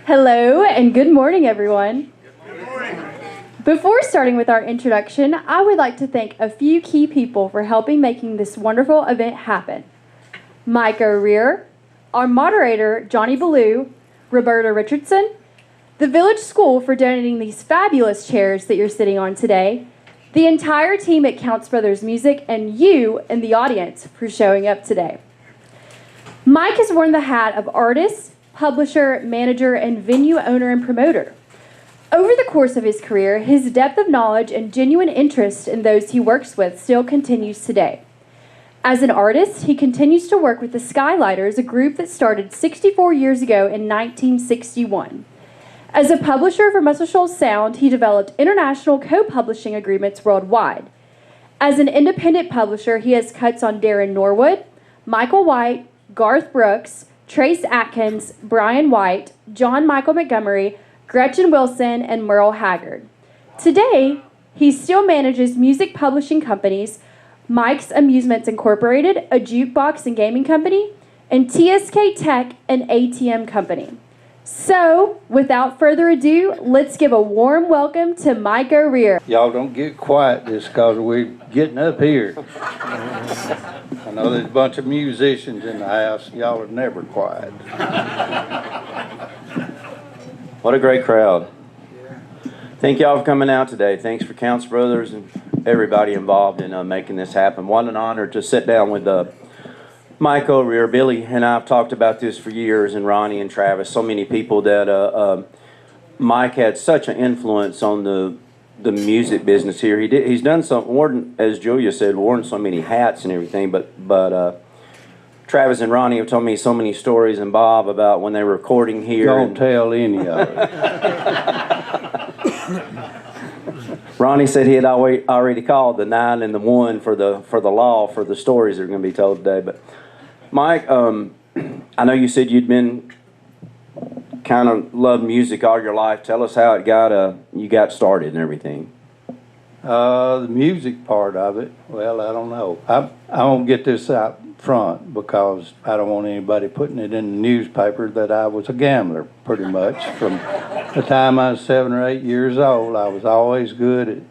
Hello and good morning, everyone. Good morning. Before starting with our introduction, I would like to thank a few key people for helping making this wonderful event happen. Mike O'Rear, our moderator, Johnny Belew, Roberta Richardson, the Village School for donating these fabulous chairs that you're sitting on today, the entire team at Counts Brothers Music, and you in the audience for showing up today. Mike has worn the hat of artist, publisher, manager, and venue owner and promoter. Over the course of his career, his depth of knowledge and genuine interest in those he works with still continues today. As an artist, he continues to work with the Skylighters, a group that started 64 years ago in 1961. As a publisher for Muscle Shoals Sound, he developed international co-publishing agreements worldwide. As an independent publisher, he has cuts on Darren Norwood, Michael White, Garth Brooks, Trace Atkins, Brian White, John Michael Montgomery, Gretchen Wilson, and Merle Haggard. Today, he still manages music publishing companies, Mike's Amusements Incorporated, a jukebox and gaming company, and TSK Tech, an ATM company. So, without further ado, let's give a warm welcome to Mike O'Rear. Y'all don't get quiet just because we're getting up here. I know there's a bunch of musicians in the house. Y'all are never quiet. What a great crowd. Thank y'all for coming out today. Thanks for Counts Brothers and everybody involved in making this happen. What an honor to sit down with Mike O'Rear. Billy and I have talked about this for years, and Ronnie and Travis, so many people that Mike had such an influence on the music business here. He's done some, as Julia said, worn so many hats and everything, but Travis and Ronnie have told me so many stories, and Bob, about when they were recording here. Don't tell any of it. Ronnie said he had already called the 9 and the 1 for the law for the stories that are going to be told today. But Mike, I know you said you'd been kind of loved music all your life. Tell us how you got started and everything. The music part of it, well, I don't know. I won't get this out front because I don't want anybody putting it in the newspaper that I was a gambler, pretty much. From the time I was 7 or 8 years old, I was always good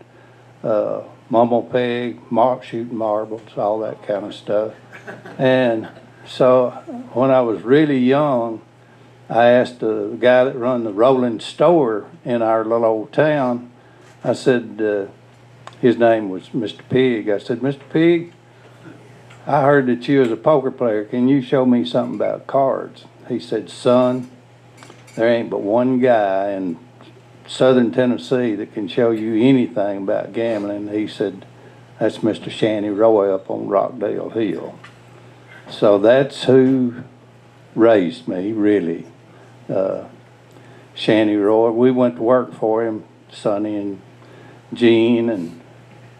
at mumble peg, shooting marbles, all that kind of stuff. And so when I was really young, I asked the guy that run the rolling store in our little old town, I said, his name was Mr. Pig. I said, Mr. Pig, I heard that you was a poker player. Can you show me something about cards? He said, son, there ain't but one guy in southern Tennessee that can show you anything about gambling. He said, that's Mr. Shanny Roy up on Rockdale Hill. So that's who raised me, really. Shanny Roy. We went to work for him, Sonny and Gene and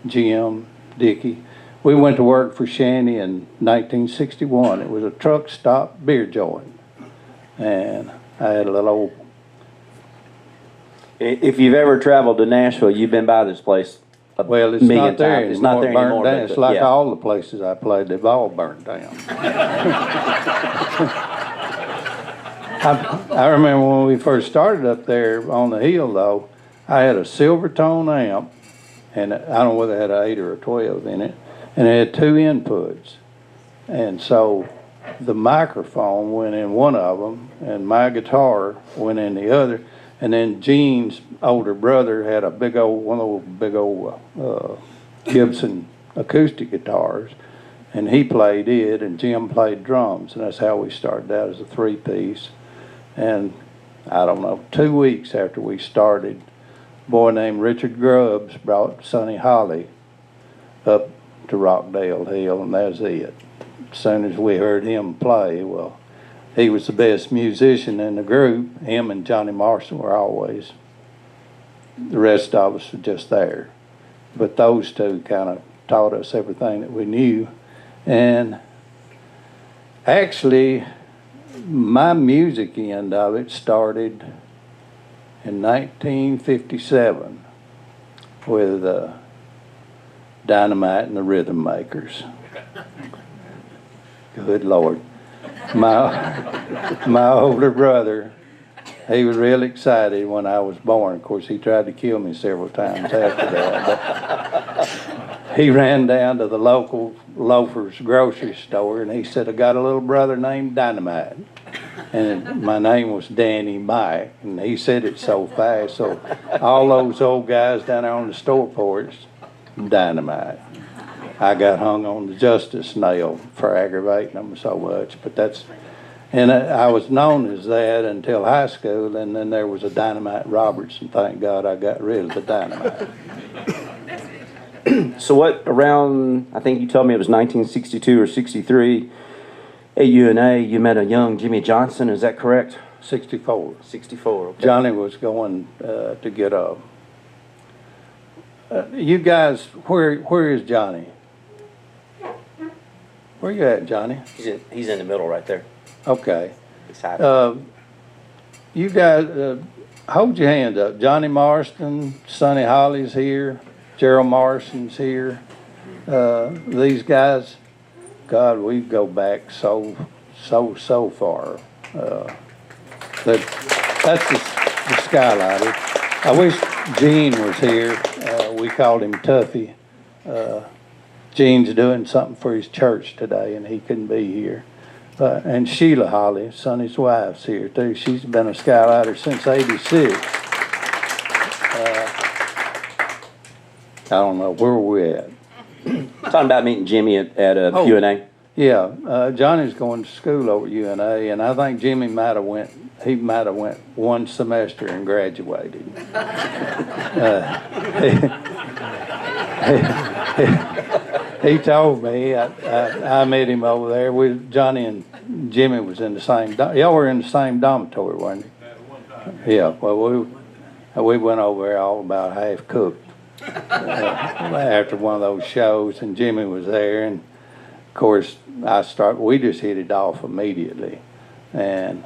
Jim, Dickie. We went to work for Shanny in 1961. It was a truck stop beer joint. And I had a little old... If you've ever traveled to Nashville, you've been by this place a Well, it's million not there times. anymore. It's not there It burned anymore. down. It's like yeah. all the places I played, they've all burned down. I remember when we first started up there on the hill, though, I had a silver tone amp, and I don't know whether it had an 8 or a 12 in it, and it had 2 inputs. And so the microphone went in one of them, and my guitar went in the other. And then Gene's older brother had one of those big old Gibson acoustic guitars, and he played it, and Jim played drums, and that's how we started out as a 3-piece. And I don't know, 2 weeks after we started, a boy named Richard Grubbs brought Sonny Holly up to Rockdale Hill, and that was it. As soon as we heard him play, well, he was the best musician in the group. Him and Johnny Marshall were always. The rest of us were just there. But those two kind of taught us everything that we knew. And actually, my music end of it started in 1957 with Dynamite and the Rhythm Makers. Good Lord. My older brother he was real excited when I was born. Of course, he tried to kill me several times after that. But he ran down to the local loafer's grocery store, and he said, I got a little brother named Dynamite. And my name was Danny Mike, and he said it so fast, so all those old guys down there on the store porch, Dynamite. I got hung on the justice nail for aggravating them so much, but that's, and I was known as that until high school, and then there was a Dynamite Roberts, and thank God I got rid of the Dynamite. So what, around, I think you told me it was 1962 or 63, at UNA, you met a young Jimmy Johnson, is that correct? 64. 64, okay. Johnny was going to get a... you guys, where is Johnny? Where you at, Johnny? He's in the middle right there. Okay. Excited. You guys, hold your hands up. Johnny Marston, Sonny Holly's here, Gerald Morrison's here. These guys, God, we go back so far. That's the Skylighter. I wish Gene was here. We called him Tuffy. Gene's doing something for his church today, and he couldn't be here. And Sheila Holly, Sonny's wife's here too. She's been a Skylighter since '86. I don't know where we're at. Talking about meeting Jimmy at UNA. Yeah, Johnny's going to school over at UNA, and I think Jimmy might have went one semester and graduated. He told me, I met him over there. Johnny and Jimmy was in the same, y'all were in the same dormitory, weren't you? Yeah, well, we went over there all about half cooked after one of those shows, and Jimmy was there, and of course, we just hit it off immediately, and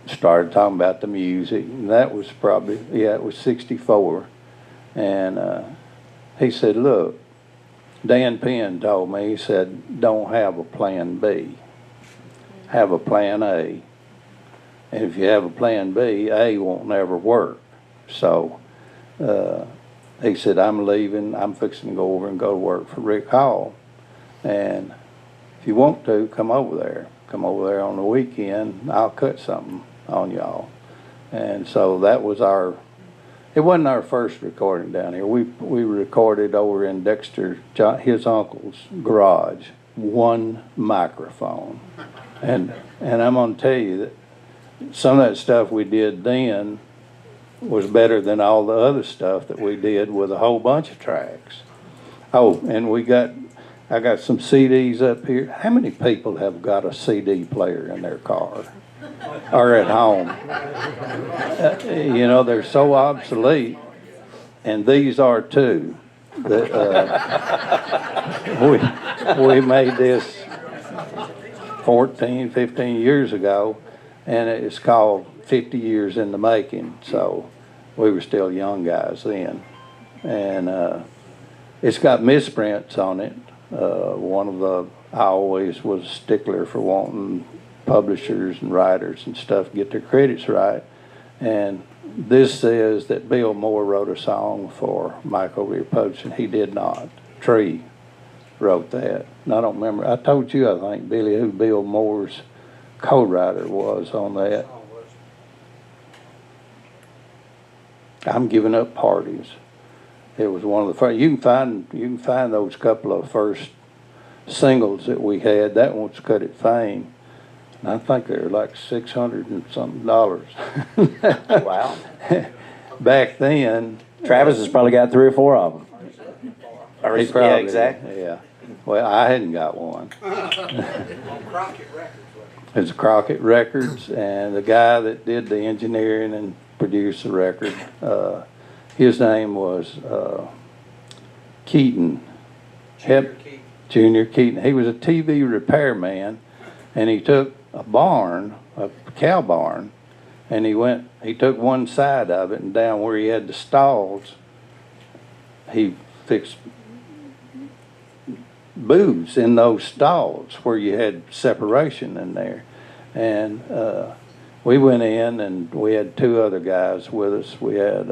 started talking about the music, and that was probably, it was 64, and he said, look, Dan Penn told me, he said, don't have a plan B, have a plan A, and if you have a plan B, A won't never work. So he said, I'm leaving, I'm fixing to go over and go to work for Rick Hall. And if you want to, come over there on the weekend. I'll cut something on y'all. And so that was it wasn't our first recording down here. We recorded over in Dexter, his uncle's garage, one microphone. And I'm going to tell you that some of that stuff we did then was better than all the other stuff that we did with a whole bunch of tracks. Oh, and I got some CDs up here. How many people have got a CD player in their car or at home? They're so obsolete, and these are too. We made this 14, 15 years ago, and it's called 50 Years in the Making. So we were still young guys then. And it's got misprints on it. I always was a stickler for wanting publishers and writers and stuff to get their credits right. And this says that Bill Moore wrote a song for Michael Rear Publishing. He did not. Tree wrote that. And I don't remember. I told you, I think, Billy, who Bill Moore's co-writer was on that. I'm giving up parties. It was one of the first. You can find those couple of first singles that we had. That one's Cut It Fame. And I think they were like $600 and something. Wow. Back then. Travis has probably got 3 or 4 of them. He probably, yeah, exactly. Yeah. Well, I hadn't got one. It's Crockett Records, and the guy that did the engineering and produced the record, his name was Keaton. Junior Keaton. He was a TV repairman, and he took a barn, a cow barn, and he took one side of it, and down where he had the stalls, he fixed booths in those stalls where you had separation in there. And we went in and we had two other guys with us. We had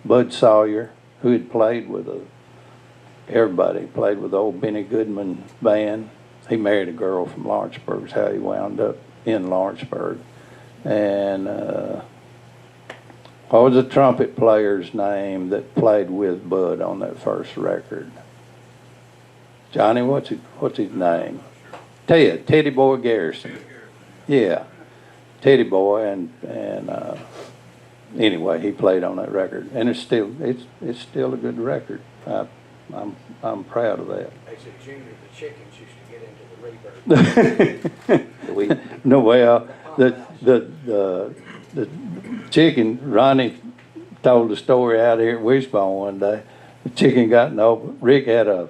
Bud Sawyer, who had played with everybody, played with the old Benny Goodman band. He married a girl from Lawrenceburg, is how he wound up in Lawrenceburg. And what was the trumpet player's name that played with Bud on that first record? Johnny, what's his name? Teddy Boy Garrison. Yeah, Teddy Boy, and anyway, he played on that record, and it's still a good record. I'm proud of that. They said Junior the chickens used to get into the reverb. No, well, the chicken, Ronnie told the story out here at Wishbone one day. The chicken got Rick had a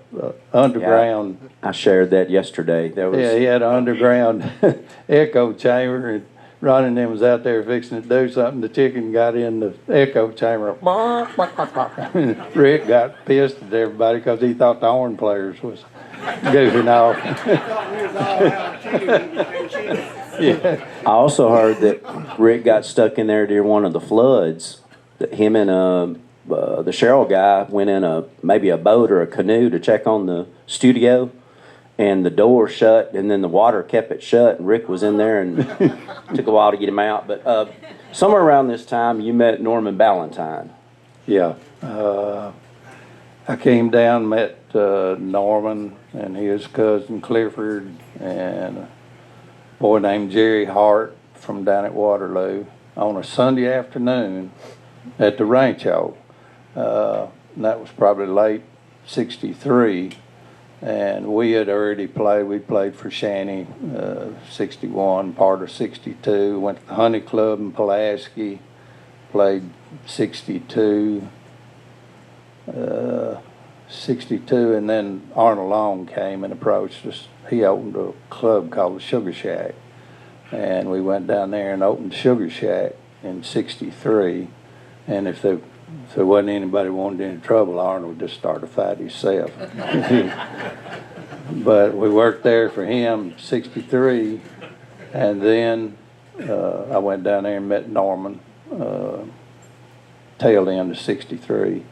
underground. Yeah, I shared that yesterday. He had an underground echo chamber, and Ronnie and them was out there fixing to do something. The chicken got in the echo chamber. Rick got pissed at everybody because he thought the horn players was goofing off. Yeah. I also heard that Rick got stuck in there during one of the floods. That him and the Sherrill guy went in maybe a boat or a canoe to check on the studio, and the door shut, and then the water kept it shut, and Rick was in there, and took a while to get him out. But somewhere around this time, you met Norman Ballantyne. Yeah. I came down, met Norman and his cousin Clifford, and a boy named Jerry Hart from down at Waterloo on a Sunday afternoon at the Rancho. And that was probably late '63, and we had already played. We played for Shanny, '61, part of '62. Went to the Honey Club in Pulaski, played '62, and then Arnold Long came and approached us. He opened a club called the Sugar Shack, and we went down there and opened Sugar Shack in '63. And if there wasn't anybody wanted any trouble, Arnold would just start a fight himself. But we worked there for him '63, and then I went down there and met Norman tail end of '63,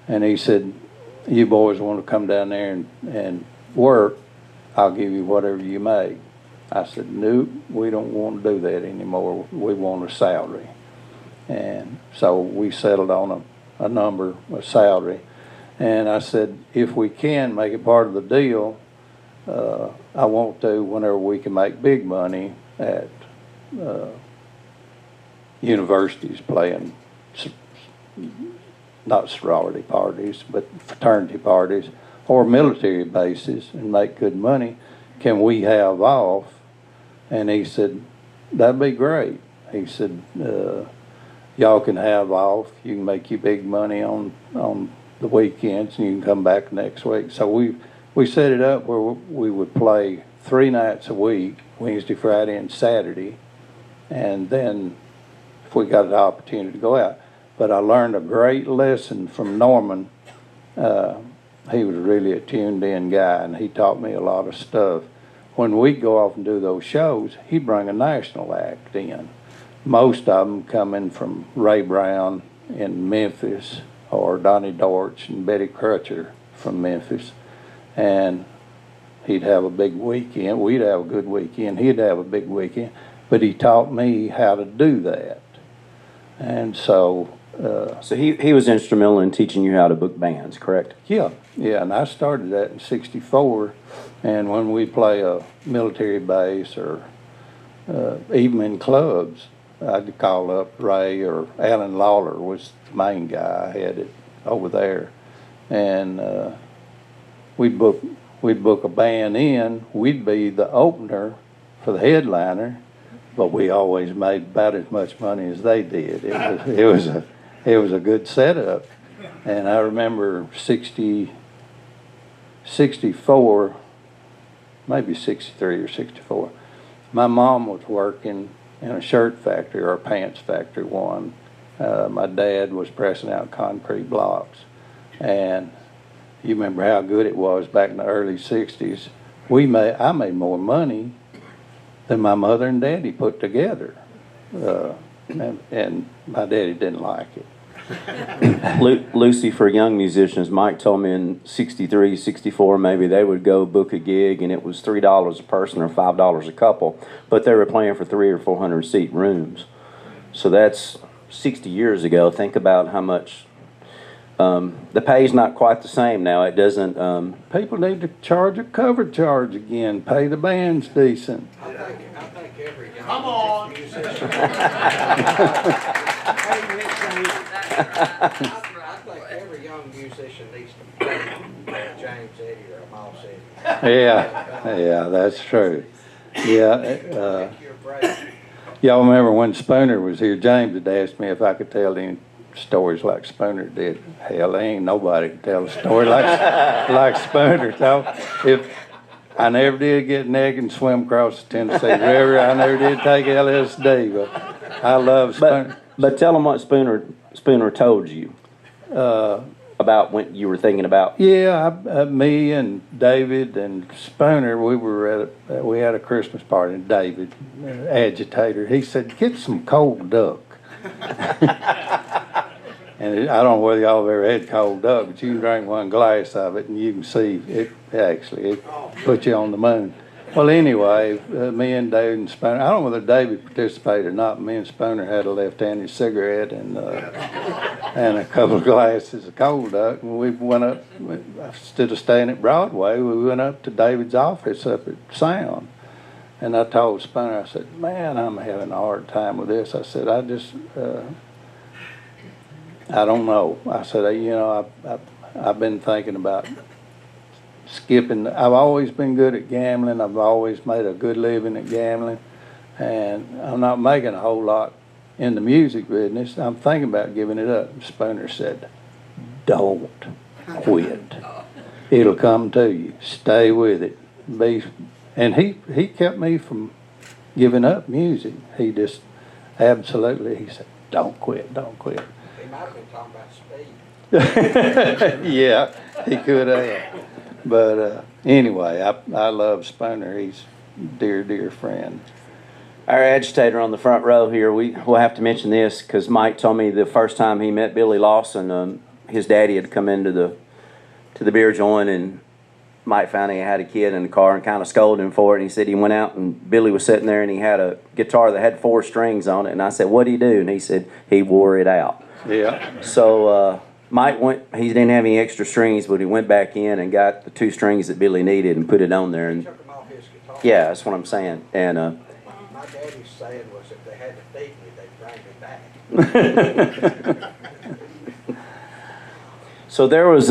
and he said, "You boys want to come down there and work, I'll give you whatever you make." I said, "Nope, we don't want to do that anymore. We want a salary." And so we settled on a number, a salary. And I said, if we can make it part of the deal, I want to, whenever we can make big money at universities playing, not sorority parties, but fraternity parties, or military bases, and make good money, can we have off? And he said, that'd be great. He said, y'all can have off. You can make your big money on the weekends, and you can come back next week. So we set it up where we would play 3 nights a week, Wednesday, Friday, and Saturday, and then if we got an opportunity to go out. But I learned a great lesson from Norman. He was really a tuned-in guy, and he taught me a lot of stuff. When we'd go off and do those shows, he'd bring a national act in. Most of them coming from Ray Brown in Memphis, or Donnie Dortch and Betty Crutcher from Memphis. And he'd have a big weekend. We'd have a good weekend. He'd have a big weekend. But he taught me how to do that. And so... So he was instrumental in teaching you how to book bands, correct? Yeah, and I started that in '64. And when we play a military base or even in clubs, I'd call up Ray, or Alan Lawler was the main guy. I had it over there, and we'd book a band in. We'd be the opener for the headliner, but we always made about as much money as they did. It was a good setup. And I remember 64, maybe 63 or 64. My mom was working in a shirt factory or a pants factory one. My dad was pressing out concrete blocks. And you remember how good it was back in the early 60s. I made more money than my mother and daddy put together. and my daddy didn't like it. Lucy, for young musicians, Mike told me in 63, 64, maybe they would go book a gig and it was $3 a person or $5 a couple, but they were playing for 300 or 400 seat rooms. So that's 60 years ago. Think about how much the pay's not quite the same now. It doesn't. People need to charge a cover charge again. Pay the bands decent. I think every young Come on. musician. I think every young musician needs to play James Eddie or a Moss Eddie. Yeah, that's true. Yeah, You're brave. y'all remember when Spooner was here, James had asked me if I could tell any stories like Spooner did. Hell, there ain't nobody can tell a story like Spooner. So if I never did get naked and swim across the Tennessee River, I never did take LSD, but I love Spooner. But tell them what Spooner told you about when you were thinking about. Yeah, me and David and Spooner, we had a Christmas party, and David, agitator, he said, get some cold duck. And I don't know whether y'all have ever had cold duck, but you can drink one glass of it and you can see it put you on the moon. Well, anyway, me and David and Spooner, I don't know whether David participated or not. Me and Spooner had a left-handed cigarette and a couple of glasses of cold duck. And we went up, instead of staying at Broadway, we went up to David's office up at Sound. And I told Spooner, I said, man, I'm having a hard time with this. I said, I don't know. I said, I've been thinking about skipping. I've always been good at gambling. I've always made a good living at gambling. And I'm not making a whole lot in the music business. I'm thinking about giving it up. Spooner said, don't quit. It'll come to you. Stay with it. And he kept me from giving up music. He just he said, don't quit. He might have been talking about speed. Yeah, he could have. But anyway, I love Spooner. He's a dear friend. Our agitator on the front row here, we'll have to mention this because Mike told me the first time he met Billy Lawson, his daddy had come into the beer joint, and Mike found he had a kid in the car and kind of scolded him for it. And he said he went out and Billy was sitting there and he had a guitar that had 4 strings on it. And I said, what'd he do? And he said he wore it out. Yeah. So Mike he didn't have any extra strings, but he went back in and got the 2 strings that Billy needed and put it on there. And Took him off his guitar. yeah, that's what I'm saying. And My daddy's saying was if they had to feed me, they'd bring me back. so there was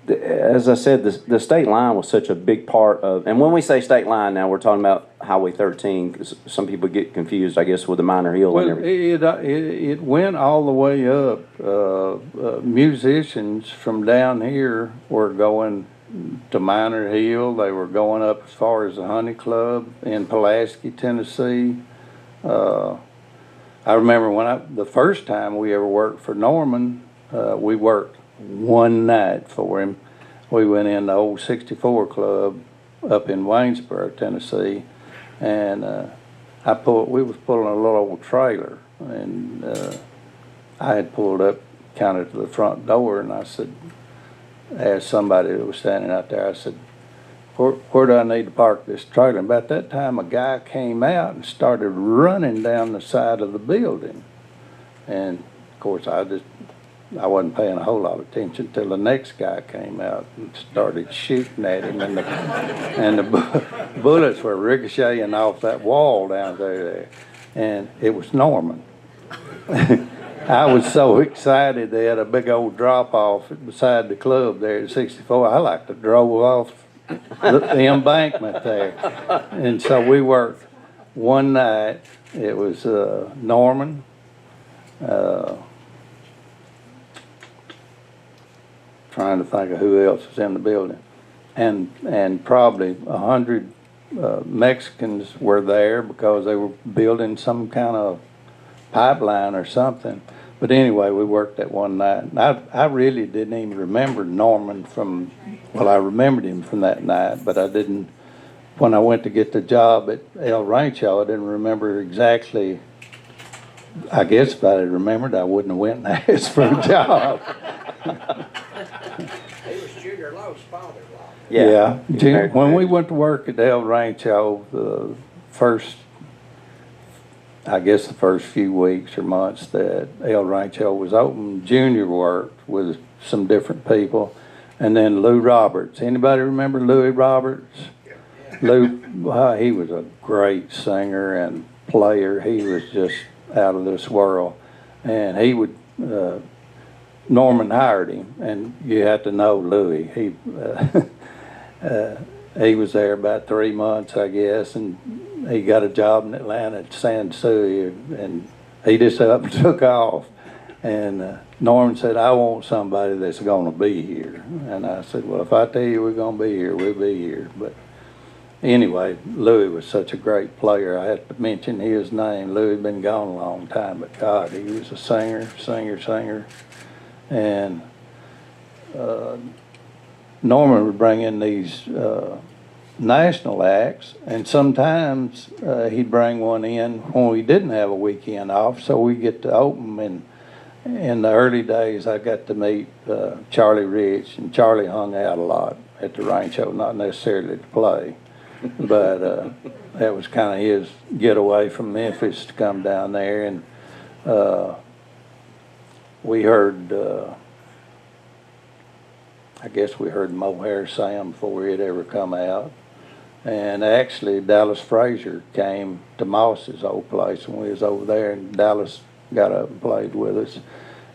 as I said, the state line was such a big part of, and when we say state line now, we're talking about Highway 13, because some people get confused, I guess, with the minor hill and Well, everything. it went all the way up. Musicians from down here were going to Minor Hill. They were going up as far as the Honey Club in Pulaski, Tennessee. I remember the first time we ever worked for Norman, we worked one night for him. We went in the old 64 Club up in Waynesboro, Tennessee, and we was pulling a little old trailer, and I had pulled up kind of to the front door, and I said, asked somebody that was standing out there, I said, where do I need to park this trailer? And about that time, a guy came out and started running down the side of the building, and of course I wasn't paying a whole lot of attention until the next guy came out and started shooting at him, and the bullets were ricocheting off that wall down there, and it was Norman. I was so excited. They had a big old drop-off beside the club there at 64. I like to drove off the embankment there. And so we worked one night. It was Norman, trying to think of who else was in the building, and probably 100 Mexicans were there because they were building some kind of pipeline or something. But anyway, we worked that one night. I really didn't even remember Norman I remembered him from that night, but I didn't when I went to get the job at El Rancho, I didn't remember exactly. I guess if I had remembered, I wouldn't have went and asked for a job. He was Junior Lowe's father-in-law. Yeah. Yeah. When we went to work at El Rancho, the first few weeks or months that El Rancho was open, Junior worked with some different people. And then Lou Roberts. Anybody remember Louis Roberts? Lou, he was a great singer and player. He was just out of this world. And he would, Norman hired him, and you had to know Louis. He was there about 3 months, I guess, and he got a job in Atlanta at San Sue, and he just up and took off. And Norman said, I want somebody that's going to be here. And I said, well, if I tell you we're going to be here, we'll be here. But anyway, Louis was such a great player. I had to mention his name. Louis had been gone a long time, but God, he was a singer. And Norman would bring in these national acts, and sometimes he'd bring one in when we didn't have a weekend off, so we get to open. And in the early days, I got to meet Charlie Rich, and Charlie hung out a lot at the Rancho, not necessarily to play, but that was kind of his getaway from Memphis to come down there. And we heard, I guess we heard Mohair Sam before it ever come out. And actually, Dallas Frazier came to Moss's old place when we was over there, and Dallas got up and played with us.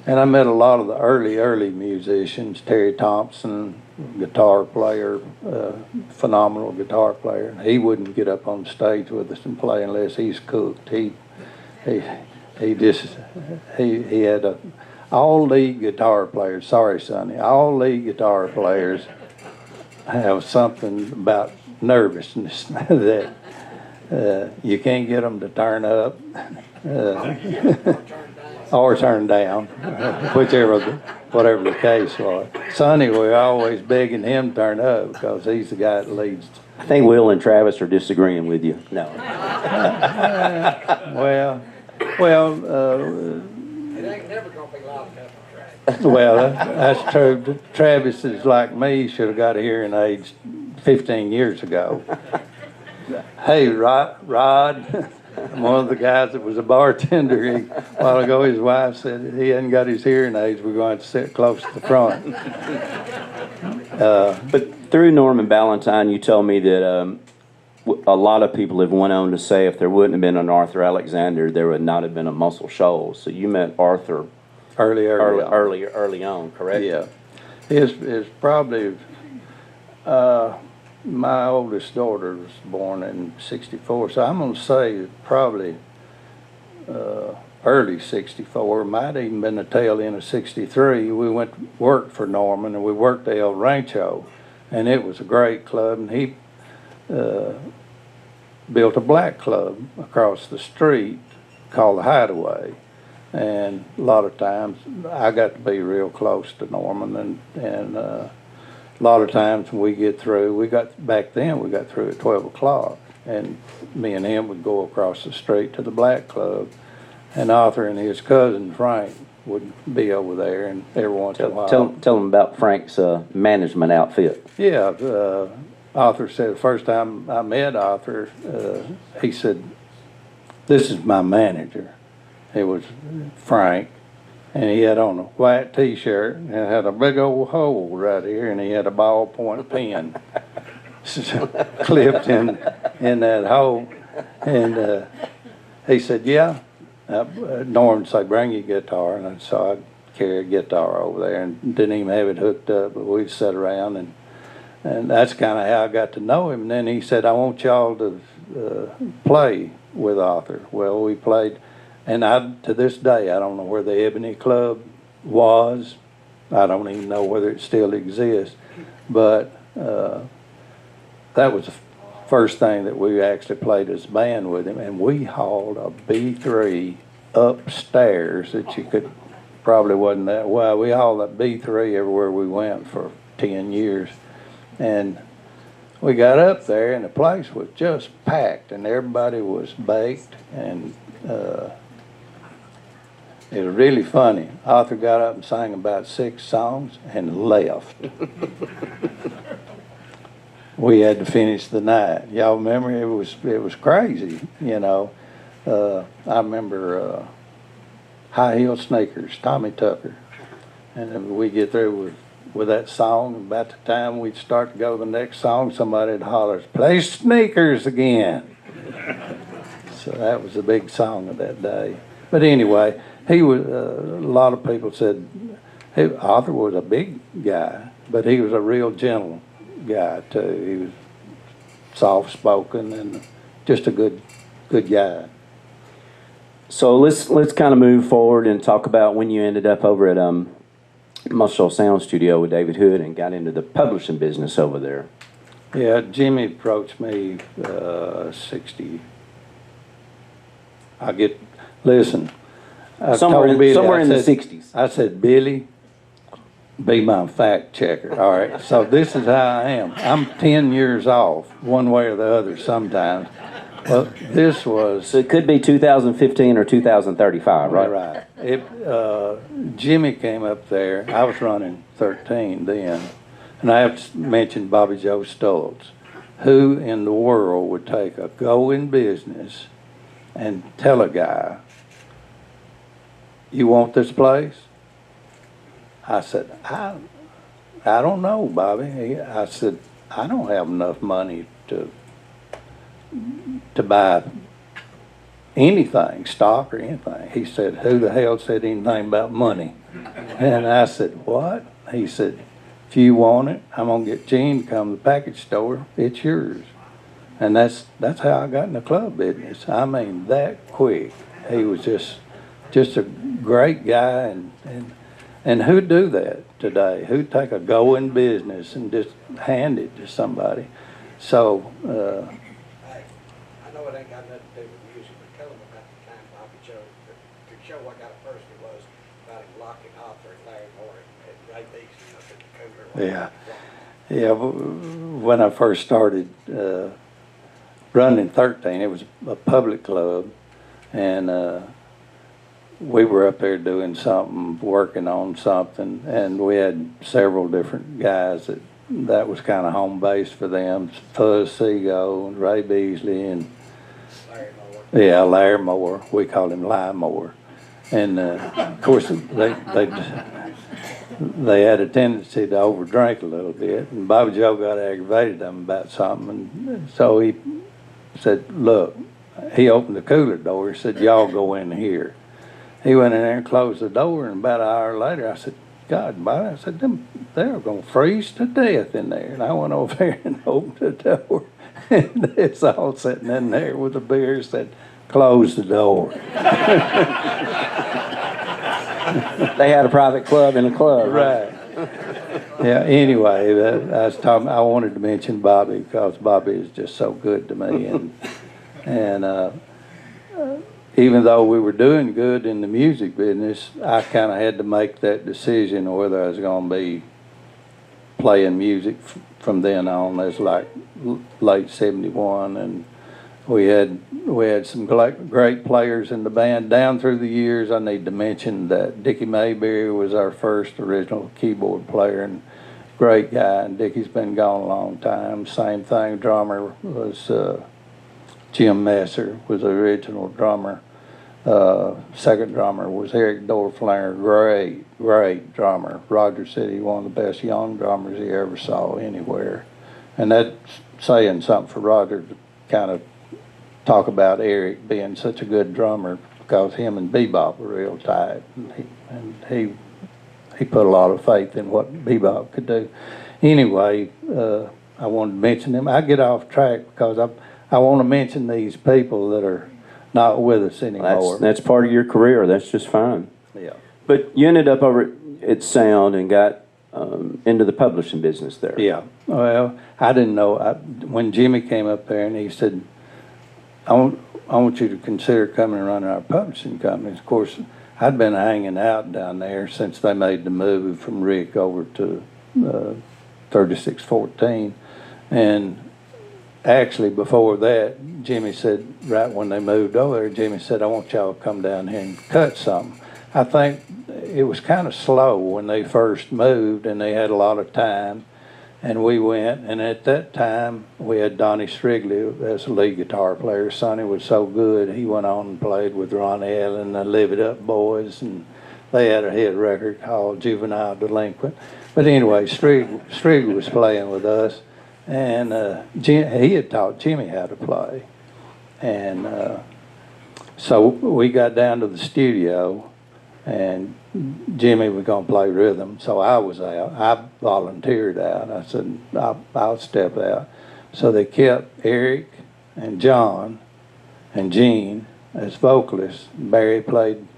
And I met a lot of the early musicians. Terry Thompson, guitar player, phenomenal guitar player. He wouldn't get up on stage with us and play unless he's cooked. He had all lead guitar players. Sorry, Sonny. All lead guitar players have something about nervousness that you can't get them to turn up. Or turn down, whatever the case was. Sonny, we're always begging him to turn up because he's the guy that leads. I think Will and Travis are disagreeing with you. No. Well, It ain't never gonna be loud enough for Travis. well, that's true. Travis is like me, should have got a hearing aids 15 years ago. Hey, Rod. One of the guys that was a bartender, a while ago, his wife said he hadn't got his hearing aids. We're going to sit close to the front. But through Norman Ballantyne, you told me that a lot of people have went on to say if there wouldn't have been an Arthur Alexander, there would not have been a Muscle Shoals. So you met Arthur early on, correct? Yeah. It's probably... my oldest daughter was born in '64, so I'm going to say probably early '64. Might even been the tail end of '63. We went to work for Norman, and we worked at El Rancho, and it was a great club. And he built a black club across the street called the Hideaway, and a lot of times I got to be real close to Norman, and a lot of times when we get through, we got through at 12 o'clock, and me and him would go across the street to the black club, and Arthur and his cousin Frank would be over there, and every once in a while. Tell them about Frank's management outfit. Yeah, Arthur said the first time I met Arthur, he said, "This is my manager." It was Frank. And he had on a white T-shirt and it had a big old hole right here, and he had a ballpoint pen clipped in that hole. And he said, "Yeah." Norman said, "Bring your guitar," and so I carried a guitar over there and didn't even have it hooked up, but we'd sit around, and that's kind of how I got to know him. And then he said, "I want y'all to play with Arthur." Well, we played. And to this day, I don't know where the Ebony Club was. I don't even know whether it still exists. But that was the first thing that we actually played as a band with him. And we hauled a B3 upstairs that you could, probably wasn't that wide. We hauled that B3 everywhere we went for 10 years. And we got up there, and the place was just packed, and everybody was baked, and it was really funny. Arthur got up and sang about 6 songs and left. We had to finish the night. Y'all remember? It was crazy, you know. I remember High Heel Sneakers, Tommy Tucker, and then we get through with that song. About the time we'd start to go to the next song, somebody'd holler, "Play Sneakers again." So that was the big song of that day. But anyway, he was. A lot of people said Arthur was a big guy, but he was a real gentle guy too. He was soft-spoken and just a good guy. So let's kind of move forward and talk about when you ended up over at Muscle Shoals Sound Studio with David Hood and got into the publishing business over there. Yeah, Jimmy approached me 60. Listen. Somewhere in the 60s. I said, Billy, be my fact checker. All right, so this is how I am. I'm 10 years off, one way or the other sometimes. Well, this was... So it could be 2015 or 2035, right? Right. Jimmy came up there. I was running 13 then. And I have to mention Bobby Joe Stoltz. Who in the world would take a going business and tell a guy, "You want this place?" I said, I don't know, Bobby. I said, I don't have enough money to buy anything, stock or anything. He said, "Who the hell said anything about money?" And I said, "What?" He said, "If you want it, I'm going to get Gene to come to the package store. It's yours." And that's how I got in the club business. I mean, that quick. He was just a great guy, and who'd do that today? Who'd take a going business and just hand it to somebody? So, Hey, I know it ain't got nothing to do with music, but tell them about the time Bobby Joe, the show I got it first, it was about him locking Arthur and Larry Moore at Ray Beasley up at the Cougar. yeah. Yeah, when I first started running 13, it was a public club, and we were up there doing something, working on something, and we had several different guys that was kind of home base for them. Fuzz Seago and Ray Beasley and Larry Moore. Yeah, Larry Moore. We called him Lie Moore. And of course, they had a tendency to overdrink a little bit. And Bobby Joe got aggravated at them about something. And so he said, "Look," he opened the cooler door. He said, "Y'all go in here." He went in there and closed the door. And about an hour later, I said, "God, Bobby," I said, "They're going to freeze to death in there." And I went over there and opened the door. And it's all sitting in there with a beer. Said, "Close the door." They had a private club in a club. Right. Yeah, anyway, I wanted to mention Bobby because Bobby is just so good to me. And even though we were doing good in the music business, I kind of had to make that decision whether I was going to be playing music from then on. That's like late '71, and we had some great players in the band down through the years. I need to mention that Dickie Mayberry was our first original keyboard player, and great guy. And Dickie's been gone a long time. Same thing. Drummer was Jim Messer was the original drummer. Second drummer was Eric Dorflanger, great drummer. Roger said he was one of the best young drummers he ever saw anywhere. And that's saying something for Roger to kind of talk about Eric being such a good drummer because him and Bebop were real tight. And he put a lot of faith in what Bebop could do. Anyway, I wanted to mention them. I get off track because I want to mention these people that are not with us anymore. That's part of your career. That's just fine. Yeah. But you ended up over at Sound and got into the publishing business there. Yeah. Well, I didn't know. When Jimmy came up there and he said, I want you to consider coming and running our publishing company. Of course, I'd been hanging out down there since they made the move from Rick over to 3614. And actually, before that, Jimmy said, right when they moved over there, Jimmy said, I want y'all to come down here and cut something. I think it was kind of slow when they first moved, and they had a lot of time. And we went, and at that time, we had Donnie Strigley as a lead guitar player. Sonny was so good, he went on and played with Ronnie Allen, the Live It Up Boys, and they had a hit record called Juvenile Delinquent. But anyway, Strigley was playing with us, and he had taught Jimmy how to play. And so we got down to the studio, and Jimmy was going to play rhythm, so I was out. I volunteered out. I said, I'll step out. So they kept Eric and John and Gene as vocalists. Barry played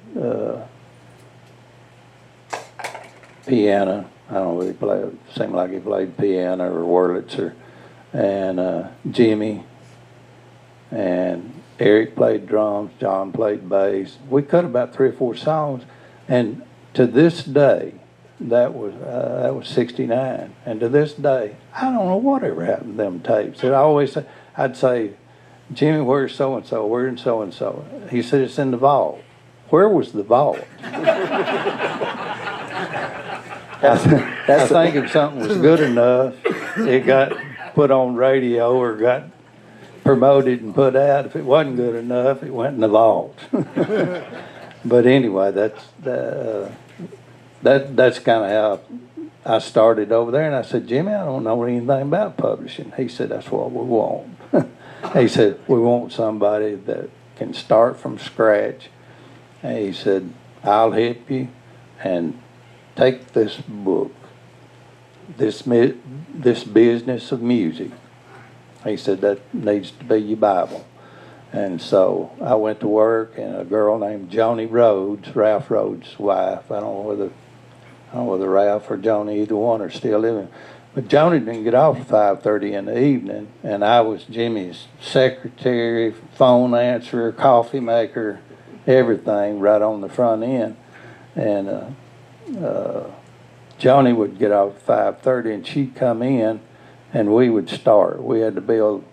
piano. I don't know whether he played, seemed like he played piano or Wurlitzer. And Jimmy and Eric played drums, John played bass. We cut about 3 or 4 songs, and to this day, that was 69, and to this day, I don't know whatever happened to them tapes. And I'd say, Jimmy, where's so-and-so, where's so-and-so? He said, it's in the vault. Where was the vault? I think if something was good enough, it got put on radio or got promoted and put out. If it wasn't good enough, it went in the vault. But anyway, that's kind of how I started over there. And I said, Jimmy, I don't know anything about publishing. He said, that's what we want. He said, we want somebody that can start from scratch. And he said, I'll help you, and take this book, this business of music. He said, that needs to be your Bible. And so I went to work, and a girl named Johnny Rhodes, Ralph Rhodes' wife, I don't know whether Ralph or Johnny, either one, are still living. But Johnny didn't get off at 5:30 in the evening, and I was Jimmy's secretary, phone answerer, coffee maker, everything right on the front end. And Johnny would get off at 5:30, and she'd come in, and we would start. We had to build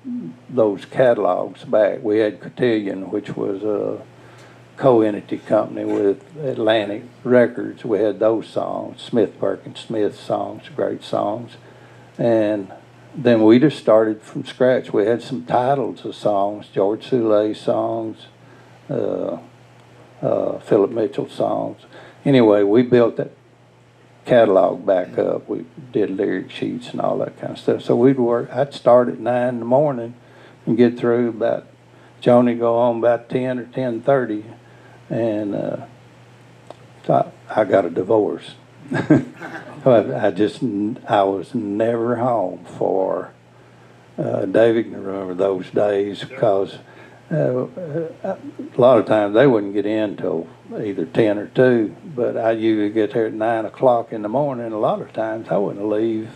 those catalogs back. We had Cotillion, which was a co-entity company with Atlantic Records. We had those songs, Smith Perkins Smith songs, great songs. And then we just started from scratch. We had some titles of songs, George Soule songs, Philip Mitchell songs. Anyway, we built that catalog back up. We did lyric sheets and all that kind of stuff. So we'd work. I'd start at 9 in the morning and get through about, Johnny go home about 10 or 10:30, and so I got a divorce. I was never home for, David can remember those days, because a lot of times they wouldn't get in till either 10 or 2, but I usually get there at 9 o'clock in the morning. A lot of times I wouldn't leave,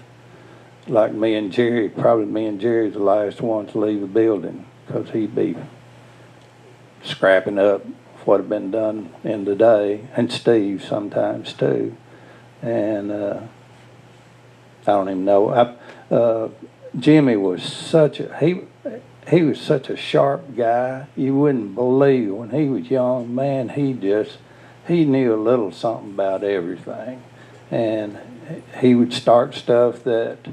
like me and Jerry, probably me and Jerry's the last ones to leave the building, because he'd be scrapping up what had been done in the day, and Steve sometimes too. And I don't even know. Jimmy was he was such a sharp guy. You wouldn't believe, when he was young, man, he knew a little something about everything. And he would start stuff that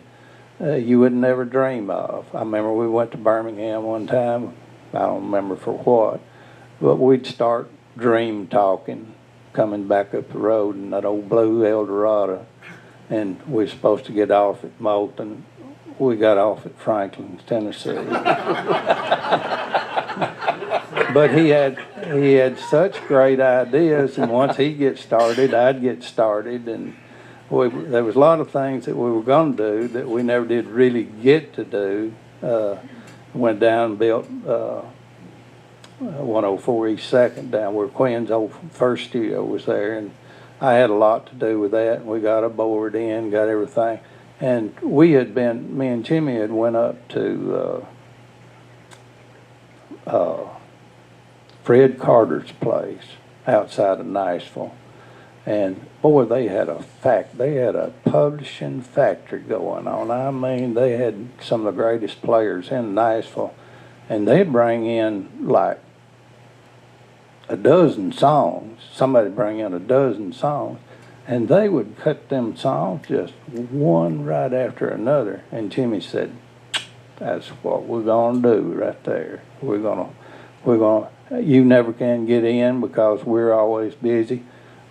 you would never dream of. I remember we went to Birmingham one time. I don't remember for what, but we'd start dream talking coming back up the road in that old blue Eldorado. And we were supposed to get off at Moulton. We got off at Franklin, Tennessee. But he had such great ideas, and once he'd get started, I'd get started, and there was a lot of things that we were going to do that we never did really get to do. Went down and built 104 East 2nd down where Quinn's old first studio was there, and I had a lot to do with that. And we got a board in, got everything. And me and Jimmy had went up to Fred Carter's place outside of Nashville. And boy, they had a publishing factory going on. I mean, they had some of the greatest players in Nashville, and they'd bring in like a dozen songs. Somebody bring in a dozen songs, and they would cut them songs just one right after another. And Jimmy said, "That's what we're gonna do right there. We're gonna. You never can get in because we're always busy.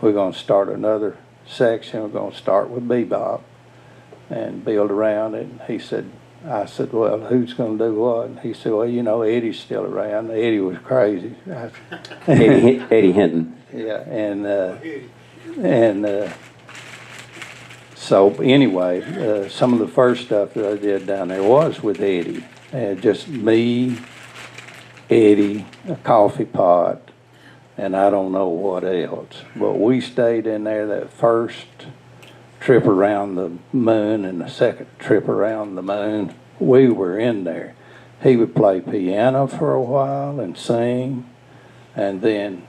We're gonna start another section. We're gonna start with bebop and build around it." And he said, I said, "Well, who's going to do what?" And he said, "Well, you know, Eddie's still around." Eddie was crazy. Eddie Hinton. Yeah, so anyway, some of the first stuff that I did down there was with Eddie. Just me, Eddie, a coffee pot, and I don't know what else. But we stayed in there that first trip around the moon and the second trip around the moon. We were in there. He would play piano for a while and sing, and then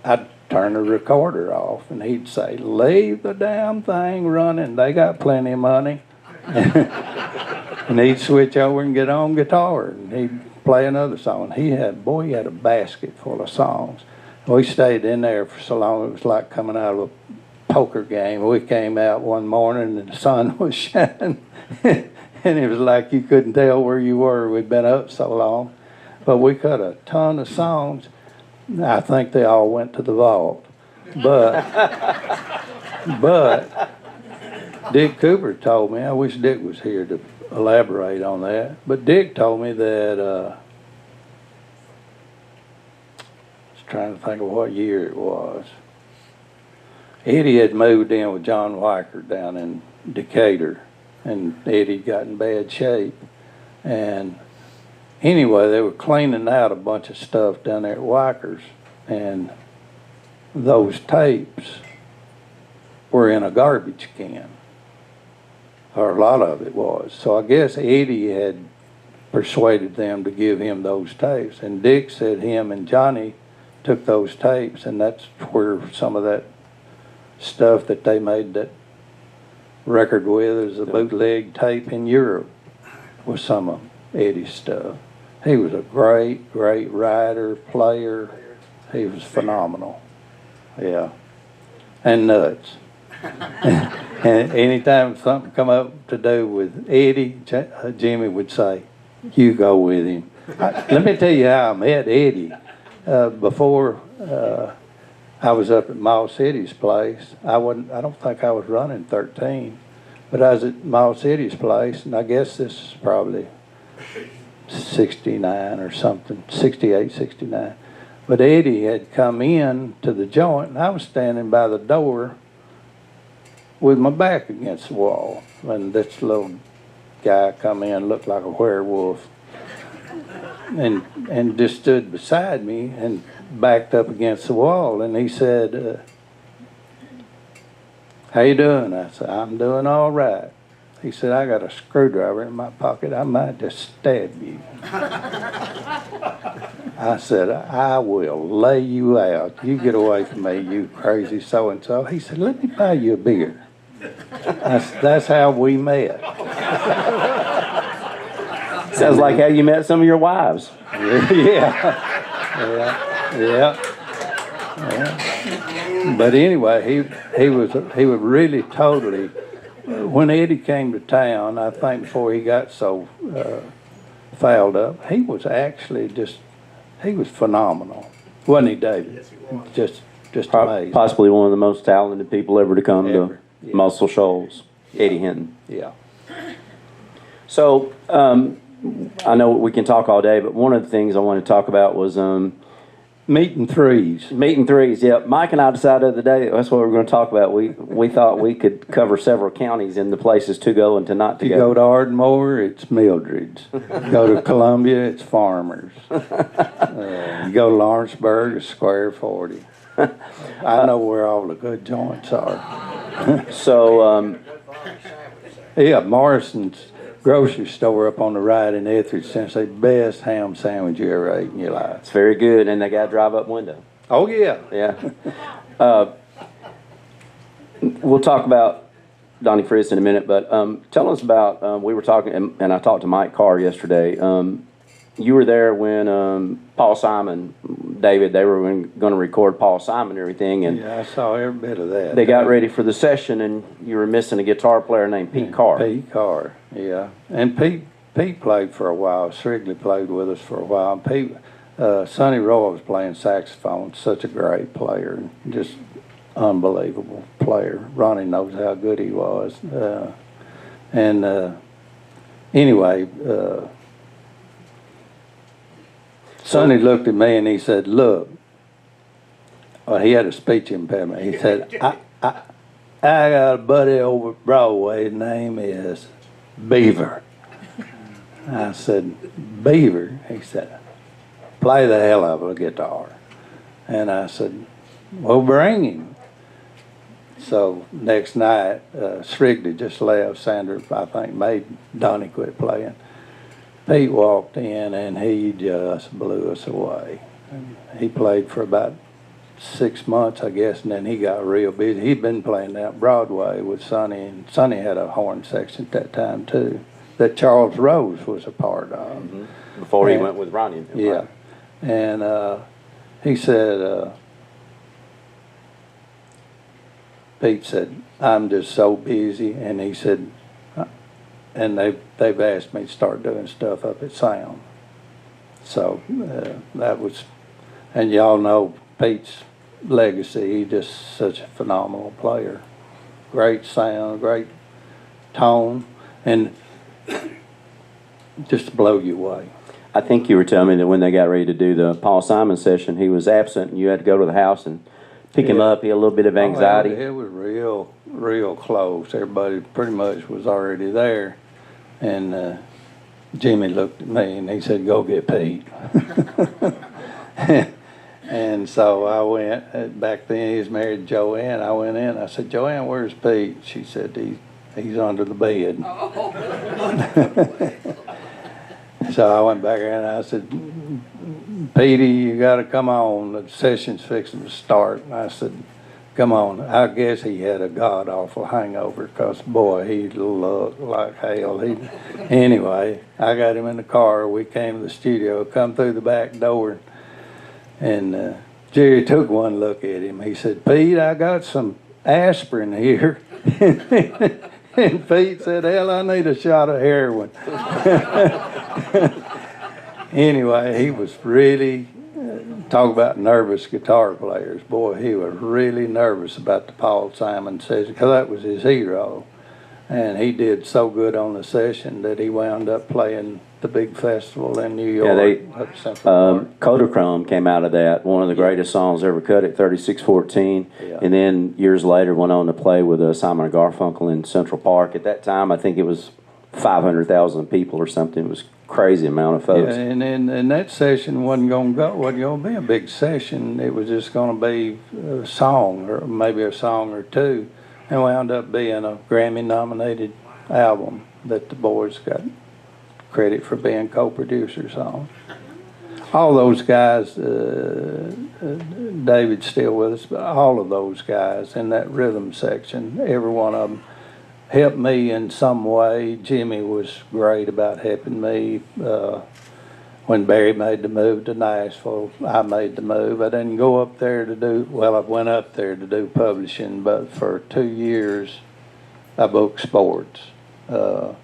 I'd turn the recorder off and he'd say, "Leave the damn thing running, they got plenty of money." And he'd switch over and get on guitar and he'd play another song. He had a basket full of songs. We stayed in there for so long it was like coming out of a poker game. We came out one morning and the sun was shining and it was like you couldn't tell where you were. We'd been up so long. But we cut a ton of songs. I think they all went to the vault. But Dick Cooper told me, I wish Dick was here to elaborate on that, but Dick told me that I was trying to think of what year it was. Eddie had moved in with John Weicker down in Decatur, and Eddie got in bad shape. And anyway, they were cleaning out a bunch of stuff down there at Weicher's, and those tapes were in a garbage can, or a lot of it was. So I guess Eddie had persuaded them to give him those tapes, and Dick said him and Johnny took those tapes, and that's where some of that stuff that they made that record with is a bootleg tape in Europe was some of Eddie's stuff. He was a great writer, player. He was phenomenal. Yeah. And nuts. And anytime something come up to do with Eddie, Jimmy would say, "You go with him." Let me tell you how I met Eddie. Before I was up at Miles City's place, I don't think I was running 13, but I was at Miles City's place, and I guess this is probably 69 or something, 68, 69. But Eddie had come in to the joint, and I was standing by the door with my back against the wall. And this little guy come in, looked like a werewolf, and just stood beside me and backed up against the wall. And he said, "How you doing?" I said, "I'm doing all right." He said, "I got a screwdriver in my pocket. I might just stab you." I said, "I will lay you out. You get away from me, you crazy so-and-so." He said, "Let me buy you a beer." That's how we met. Sounds like how you met some of your wives. Yeah. But anyway, he was really totally. When Eddie came to town, I think before he got so fouled up, he was actually he was phenomenal, wasn't he, David? Yes, he was. Just amazing. Possibly one of the most talented people ever to come to Yeah. Muscle Shoals, Eddie Hinton. Yeah. So I know we can talk all day, but one of the things I wanted to talk about was Meeting threes. meeting threes. Yeah, Mike and I decided the other day that's what we were going to talk about. We thought we could cover several counties in the places to go and to not to If you go. go to Ardmore, it's Mildred's. Go to Columbia, it's Farmers. You go to Lawrenceburg, it's Square 40. I know where all the good joints are. So Yeah, Morrison's grocery store up on the right in Etheridge, since the best ham sandwich you ever ate in your life. it's very good, and they got a drive-up window. Oh, yeah. Yeah. We'll talk about Donnie Fritz in a minute, but tell us about, we were talking, and I talked to Mike Carr yesterday. You were there when Paul Simon, David, they were going to record Paul Simon and everything. And yeah, I saw every bit of that. They got ready for the session, and you were missing a guitar player named Pete Carr. Pete Carr, yeah. And Pete played for a while. Strigley played with us for a while. And Pete, Sonny Roy was playing saxophone. Such a great player, just unbelievable player. Ronnie knows how good he was. Anyway, Sonny looked at me and he said, "Look," well, he had a speech impediment. He said, I got a buddy over at Broadway. His name is Beaver." I said, "Beaver?" He said, "Play the hell out of a guitar." And I said, "Well, bring him." So next night, Strigley just left. Sandra, I think, made Donnie quit playing. Pete walked in and he just blew us away. He played for about 6 months, I guess, and then he got real busy. He'd been playing out Broadway with Sonny, and Sonny had a horn section at that time too, that Charles Rose was a part of. Mm-hmm. Before he went with Ronnie. Yeah. And he said, Pete said, "I'm just so busy," and he said, and they've asked me to start doing stuff up at Sound. So that was, and y'all know Pete's legacy. He's just such a phenomenal player. Great sound, great tone, and just blow you away. I think you were telling me that when they got ready to do the Paul Simon session, he was absent, and you had to go to the house and pick him up. He had a little bit of anxiety. It was real close. Everybody pretty much was already there. And Jimmy looked at me and he said, "Go get Pete." And so I went. Back then he was married to Joanne. I went in. I said, "Joanne, where's Pete?" She said, he's under the bed. So I went back there and I said, "Petey, you got to come on. The session's fixing to start." And I said, "Come on." I guess he had a god-awful hangover because, boy, he looked like hell. Anyway, I got him in the car. We came to the studio, come through the back door, and Jerry took one look at him. He said, "Pete, I got some aspirin here." And Pete said, "Hell, I need a shot of heroin." Anyway, he was really, talk about nervous guitar players. Boy, he was really nervous about the Paul Simon session because that was his hero. And he did so good on the session that he wound up playing the big festival in New York. Yeah, Kodachrome came out of that, one of the greatest songs ever cut at 3614. Yeah. And then years later went on to play with Simon & Garfunkel in Central Park. At that time, I think it was 500,000 people or something. It was crazy amount of folks. Yeah, and that session wasn't going to be a big session. It was just going to be a song, or maybe a song or two, and wound up being a Grammy-nominated album that the boys got credit for being co-producers on. All those guys, David's still with us, but all of those guys in that rhythm section, every one of them helped me in some way. Jimmy was great about helping me. When Barry made the move to Nashville, I made the move. I didn't go up there to do, well, I went up there to do publishing, but for 2 years I booked sports. A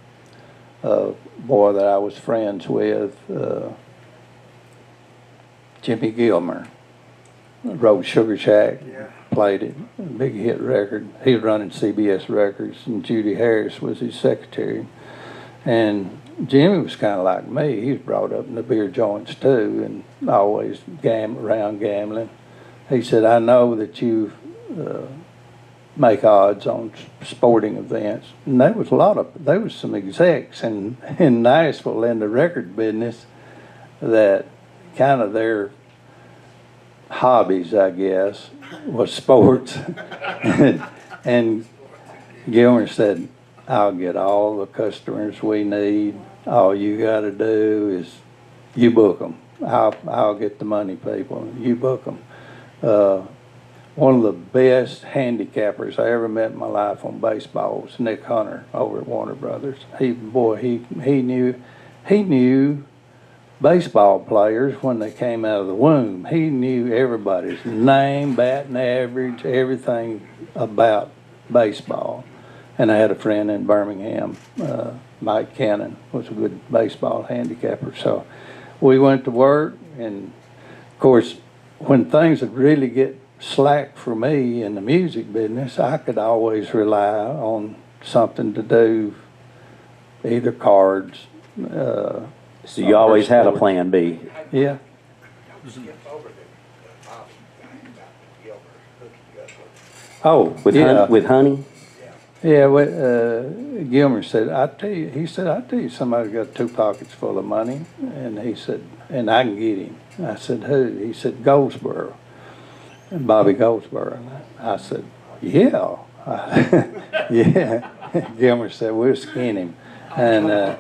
boy that I was friends with, Jimmy Gilmer, wrote Sugar Shack. Yeah. Played it, big hit record. He was running CBS Records, and Judy Harris was his secretary. And Jimmy was kind of like me. He was brought up in the beer joints too, and always around gambling. He said, "I know that you make odds on sporting events." And there was some execs in Nashville in the record business that kind of their hobbies, I guess, was sports. And Gilmer said, "I'll get all the customers we need. All you got to do is you book them. I'll get the money, people. You book them." one of the best handicappers I ever met in my life on baseball was Nick Hunter over at Warner Brothers. He knew baseball players when they came out of the womb. He knew everybody's name, batting average, everything about baseball. And I had a friend in Birmingham, Mike Cannon, was a good baseball handicapper. So we went to work, and of course, when things would really get slack for me in the music business, I could always rely on something to do, either cards. So you always had a plan B. Yeah. Skip over the Bobby thing about Gilbert hooking you up with. Oh, With honey? Yeah, Gilmer said, I tell you somebody got 2 pockets full of money. And he said, and I can get him. I said, who? He said, Goldsboro. And Bobby Goldsboro. I said, yeah. Yeah. Gilmer said, we'll skin him. And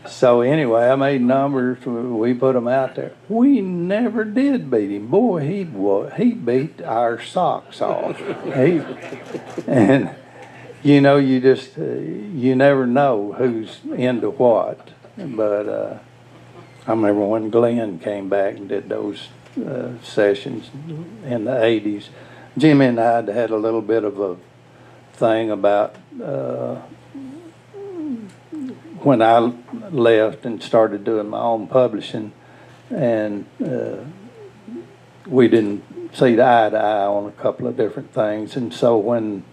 so anyway, I made numbers. We put them out there. We never did beat him. Boy, he beat our socks off. And you know, you never know who's into what. But I remember when Glenn came back and did those sessions in the 80s. Jimmy and I had a little bit of a thing about when I left and started doing my own publishing, and we didn't see eye to eye on a couple of different things. And so when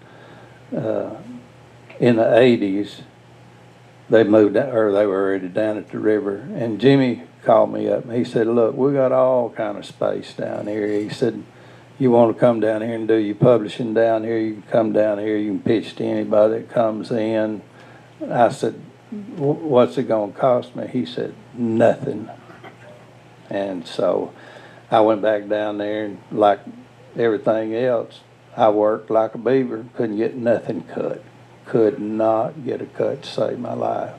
in the 80s they moved, or they were already down at the river, and Jimmy called me up and he said, look, we got all kind of space down here. He said, you want to come down here and do your publishing down here, you can come down here, you can pitch to anybody that comes in. I said, what's it going to cost me? He said, nothing. And so I went back down there, and like everything else, I worked like a beaver, couldn't get nothing cut. Could not get a cut to save my life.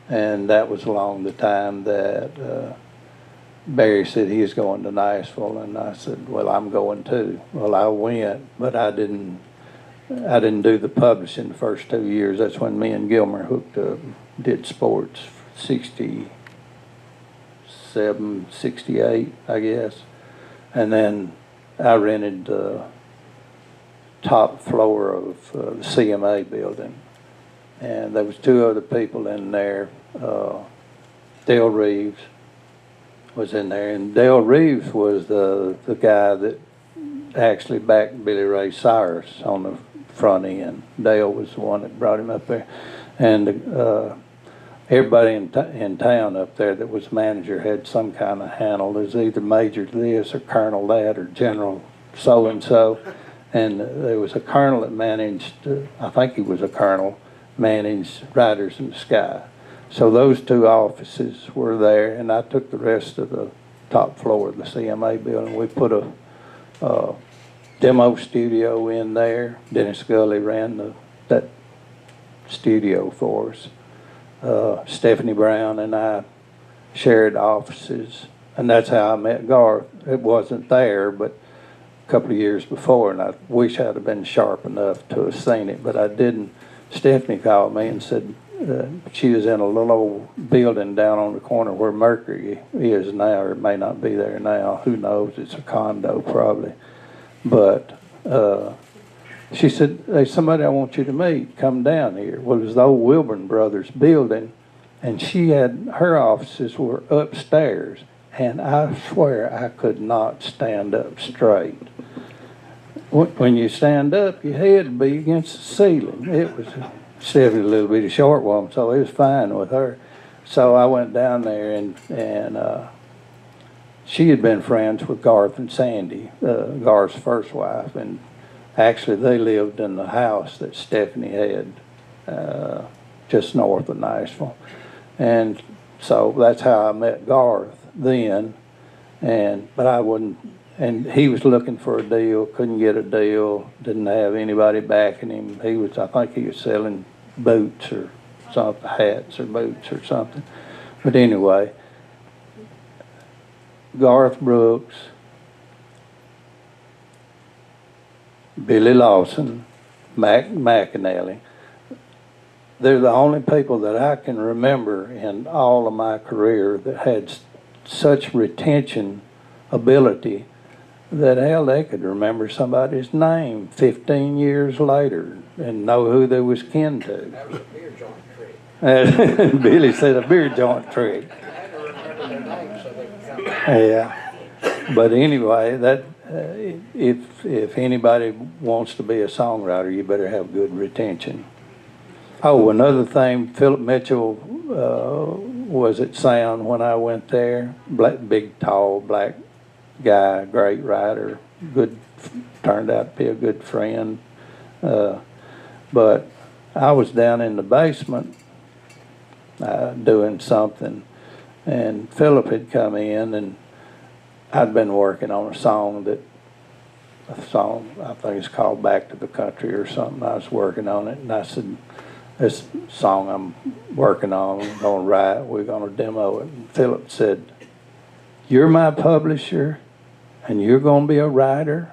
And that was along the time that Barry said he was going to Nashville, and I said, well, I'm going too. Well, I went, but I didn't do the publishing the first 2 years. That's when me and Gilmer hooked up, did sports, 67, 68, I guess. And then I rented the top floor of the CMA building. And there was 2 other people in there. Dale Reeves was in there. And Dale Reeves was the guy that actually backed Billy Ray Cyrus on the front end. Dale was the one that brought him up there. And everybody in town up there that was manager had some kind of handle. There's either Major this or Colonel that or General so-and-so. And there was a colonel that managed, I think he was a colonel, managed Riders in the Sky. So those 2 offices were there, and I took the rest of the top floor of the CMA building. We put a demo studio in there. Dennis Gully ran that studio for us. Stephanie Brown and I shared offices, and that's how I met Garth. It wasn't there, but a couple of years before, and I wish I'd have been sharp enough to have seen it, but I didn't. Stephanie called me and said she was in a little old building down on the corner where Mercury is now, or it may not be there now. Who knows? It's a condo probably. But she said, there's somebody I want you to meet. Come down here. Well, it was the old Wilburn Brothers building, and her offices were upstairs, and I swear I could not stand up straight. When you stand up, your head would be against the ceiling. It was Stephanie, a little bit of short woman, so it was fine with her. So I went down there, and she had been friends with Garth and Sandy, Garth's first wife, and actually they lived in the house that Stephanie had just north of Nashville. And so that's how I met Garth then. But I wouldn't, and he was looking for a deal, couldn't get a deal, didn't have anybody backing him. I think he was selling boots or something, hats or boots or something. But anyway, Garth Brooks, Billy Lawson, Mac McAnally. They're the only people that I can remember in all of my career that had such retention ability that hell, they could remember somebody's name 15 years later and know who they was kin to. That was a beer joint trick. Billy said a beer joint trick. I had to remember their names so they could come. Yeah, but anyway, that if anybody wants to be a songwriter, you better have good retention. Oh, another thing, Philip Mitchell was at Sound when I went there. Big, tall, black guy, great writer, good, turned out to be a good friend. But I was down in the basement doing something, and Philip had come in, and I'd been working on a song I think it's called Back to the Country or something. I was working on it, and I said, this song I'm working on, I'm going to write, we're going to demo it. And Philip said, you're my publisher, and you're going to be a writer,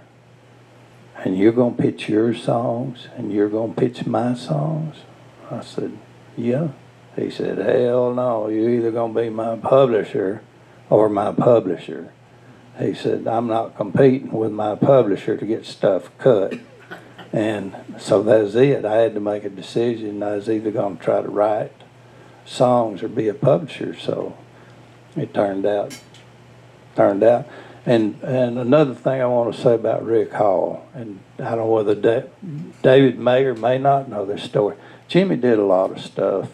and you're going to pitch your songs, and you're going to pitch my songs? I said, yeah. He said, hell no, you're either going to be my publisher or my publisher. He said, I'm not competing with my publisher to get stuff cut. And so that's it. I had to make a decision. I was either going to try to write songs or be a publisher. So it turned out. And another thing I want to say about Rick Hall, and I don't know whether David may or may not know this story. Jimmy did a lot of stuff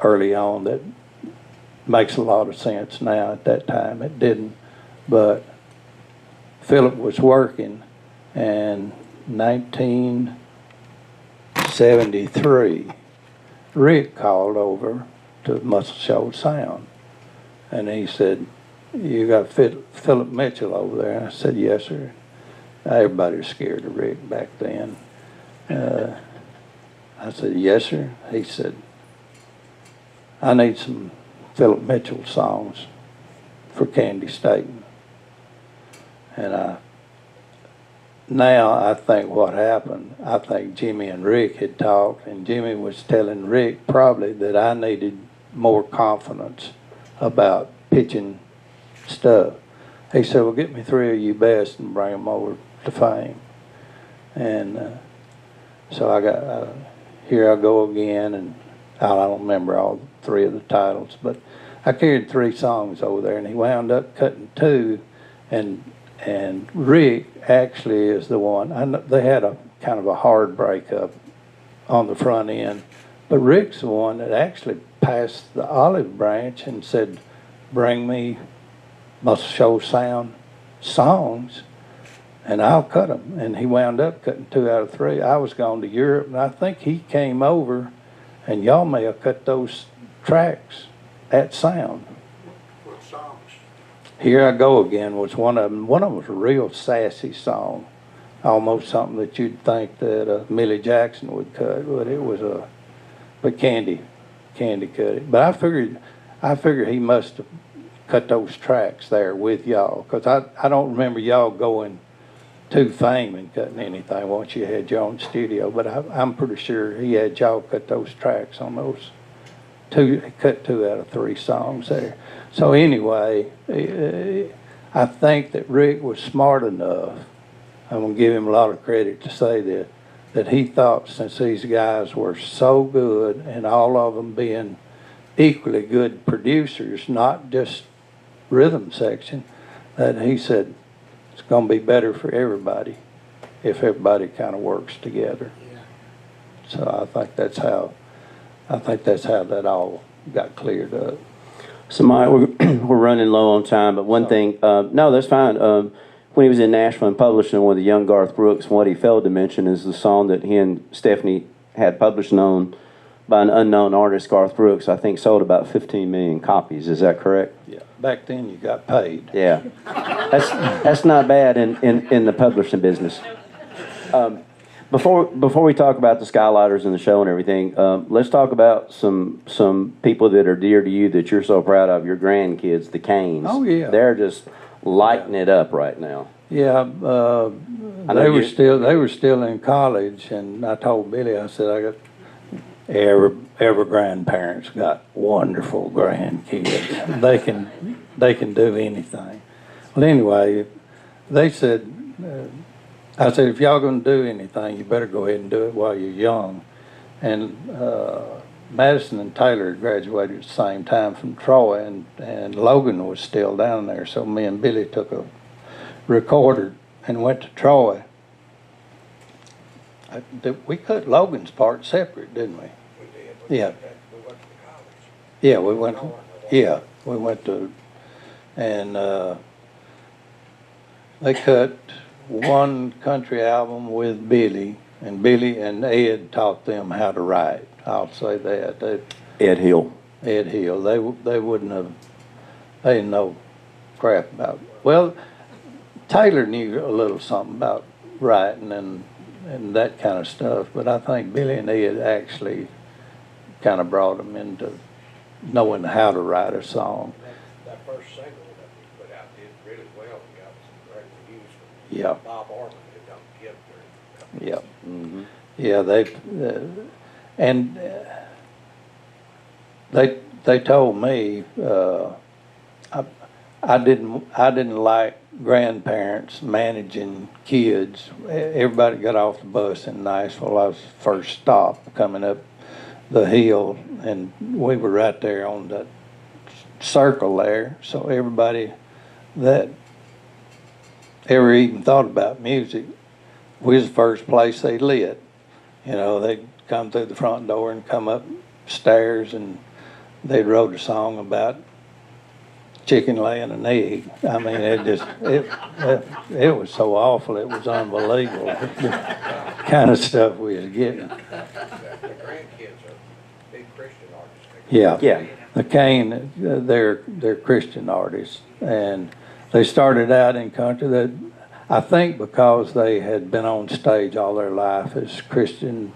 early on that makes a lot of sense now. At that time it didn't. But Philip was working, and 1973, Rick called over to Muscle Shoals Sound, and he said, you got Philip Mitchell over there? And I said, yes, sir. Everybody was scared of Rick back then. I said, yes, sir. He said, I need some Philip Mitchell songs for Candy Staten. And now I think what happened, I think Jimmy and Rick had talked, and Jimmy was telling Rick probably that I needed more confidence about pitching stuff. He said, well, get me 3 of you best and bring them over to Fame. And so I got, Here I Go Again, and I don't remember all 3 of the titles, but I carried 3 songs over there, and he wound up cutting 2, and Rick actually is the one. They had a kind of a hard breakup on the front end, but Rick's the one that actually passed the olive branch and said, bring me Muscle Shoals Sound songs, and I'll cut them. And he wound up cutting 2 out of 3. I was going to Europe, and I think he came over, and y'all may have cut those tracks at Sound. What songs? Here I Go Again was one of them. One of them was a real sassy song, almost something that you'd think that Millie Jackson would cut, but it was but Candy cut it. But I figured he must have cut those tracks there with y'all, because I don't remember y'all going to Fame and cutting anything once you had your own studio, but I'm pretty sure he had y'all cut those tracks on those 2, cut 2 out of 3 songs there. So anyway, I think that Rick was smart enough, I'm going to give him a lot of credit to say that he thought, since these guys were so good, and all of them being equally good producers, not just rhythm section, that he said it's going to be better for everybody if everybody kind of works together. Yeah. So I think that's how that all got cleared up. So, Mike, we're running low on time, but one thing, no, that's fine. When he was in Nashville and publishing with the young Garth Brooks, what he failed to mention is the song that he and Stephanie had published known by an unknown artist, Garth Brooks, I think sold about 15 million copies. Is that correct? Yeah. Back then you got paid. Yeah. That's not bad in the publishing business. Before we talk about the Skylighters and the show and everything, let's talk about some people that are dear to you that you're so proud of, your grandkids, the Canes. Oh, yeah. They're just lighting it up right now. Yeah, I know they were still in college, and I told Billy, I said, I got every grandparent's got wonderful grandkids. They can do anything. Well, anyway, they said, I said, if y'all gonna do anything, you better go ahead and do it while you're young. And Madison and Taylor graduated at the same time from Troy, and Logan was still down there. So me and Billy took a recorder and went to Troy. We cut Logan's part separate, didn't we? We did. Yeah. We went to college. Yeah, we went to, and they cut one country album with Billy, and Billy and Ed taught them how to write. I'll say that. Ed Hill. Ed Hill. They wouldn't have. They didn't know crap about. Well, Taylor knew a little something about writing and that kind of stuff, but I think Billy and Ed actually kind of brought them into knowing how to write a song. That first single that we put out did really well. We got some great reviews from Yeah. Bob Orman, who don't give very Yeah. Mm-hmm. Yeah, they told me I didn't like grandparents managing kids. Everybody got off the bus in Nashville. I was the first stop coming up the hill, and we were right there on that circle there. So everybody that ever even thought about music, we was the first place they lit. You know, they'd come through the front door and come up stairs, and they wrote a song about chicken laying an egg. I mean, it was so awful. It was unbelievable. The kind of stuff we was getting. The grandkids are big Christian artists. Yeah. The Kane, they're Christian artists, and they started out in country. That I think because they had been on stage all their life as Christian,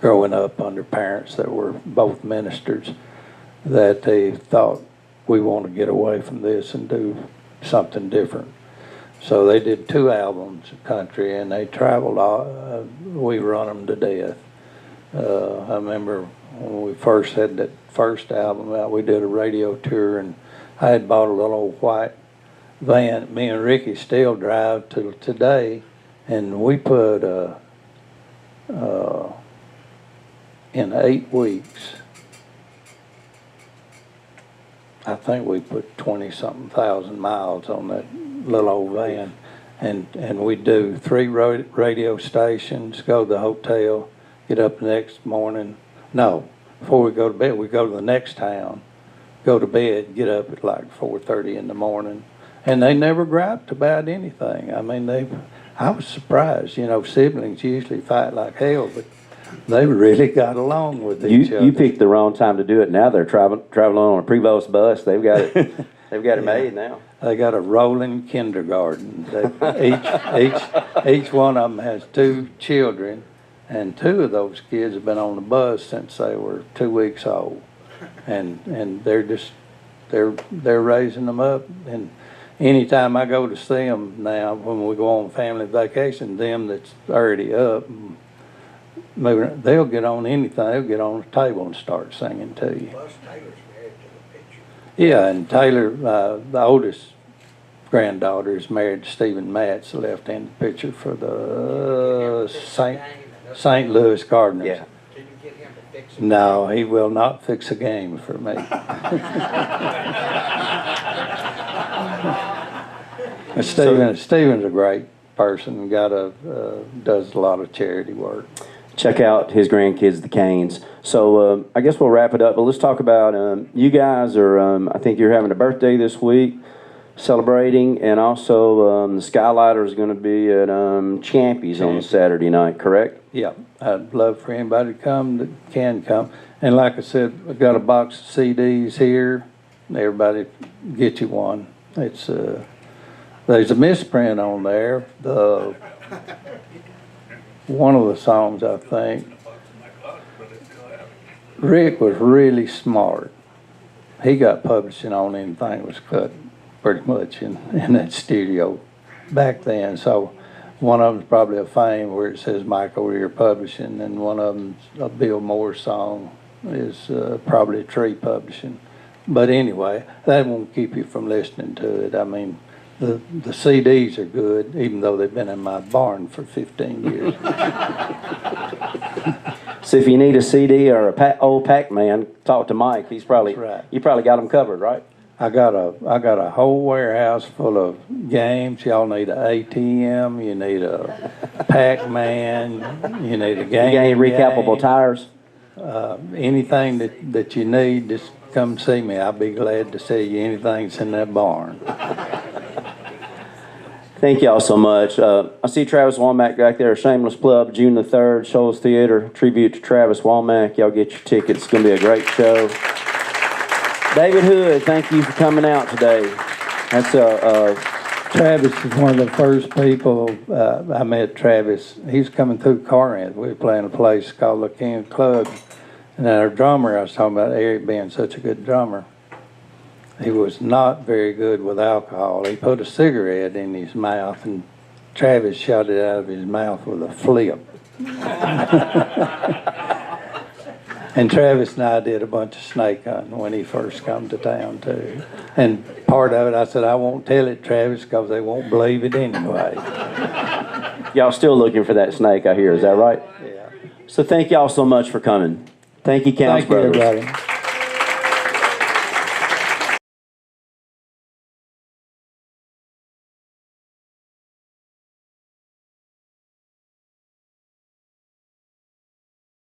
growing up under parents that were both ministers, that they thought, we want to get away from this and do something different. So they did 2 albums of country, and they traveled all, we run them to death. I remember when we first had that first album out, we did a radio tour, and I had bought a little old white van. Me and Ricky still drive to today, and we put in 8 weeks, I think we put 20-something thousand miles on that little old van, and we do 3 radio stations, go to the hotel, get up the next morning. No, before we go to bed, we go to the next town, go to bed, get up at like 4:30 in the morning, and they never griped about anything. I mean, I was surprised. You know, siblings usually fight like hell, but they really got along with each other. You picked the wrong time to do it. Now they're traveling on a Prevost bus. They've got it. They've got it made now. They got a rolling kindergarten. Each one of them has 2 children, and 2 of those kids have been on the bus since they were 2 weeks old, and they're raising them up. And anytime I go to see them now, when we go on family vacation, them that's already up, they'll get on anything. They'll get on the table and start singing to you. Plus, Taylor's married to the picture. Yeah, and Taylor, the oldest granddaughter, is married to Stephen Matz, the left-handed pitcher for the St. Louis Cardinals. Yeah. Can you get him to fix it? No, he will not fix a game for me. Stephen's a great person. Does a lot of charity work. Check out his grandkids, the Canes. So I guess we'll wrap it up. But let's talk about you guys are. I think you're having a birthday this week, celebrating, and also the Skylighter is going to be at Champy's on Saturday night. Correct? Yeah, I'd love for anybody to come that can come. And like I said, we've got a box of CDs here. Everybody get you one. It's there's a misprint on there. One of the songs, I think, Rick was really smart. He got publishing on anything that was cut pretty much in that studio back then. So one of them's probably a Fame where it says Michael Rear Publishing, and one of them's a Bill Moore song is probably Tree Publishing. But anyway, that won't keep you from listening to it. I mean, the CDs are good, even though they've been in my barn for 15 years. So if you need a CD or a old Pac-Man, talk to Mike. He's probably right. You probably got them covered, right? I got a whole warehouse full of games. Y'all need an ATM. You need a Pac-Man. You need a game. You got any recapable tires? Anything that you need, just come see me. I'll be glad to see you. Anything's in that barn. Thank y'all so much. I see Travis Womack back there, Shameless Plug, June the 3rd, Shoals Theater, tribute to Travis Womack. Y'all get your tickets. It's going to be a great show. David Hood, thank you for coming out today. That's Travis is one of the first people I met. Travis, he's coming through Corinth. We were playing a place called the King Club, and our drummer, I was talking about Eric being such a good drummer. He was not very good with alcohol. He put a cigarette in his mouth, and Travis shot it out of his mouth with a flip. And Travis and I did a bunch of snake hunting when he first come to town, too. And part of it, I said, I won't tell it, Travis, because they won't believe it anyway. y'all still looking for that snake, I hear. Is that right? Yeah. So thank y'all so much for coming. Thank you, Counts Thank you, Brothers. everybody.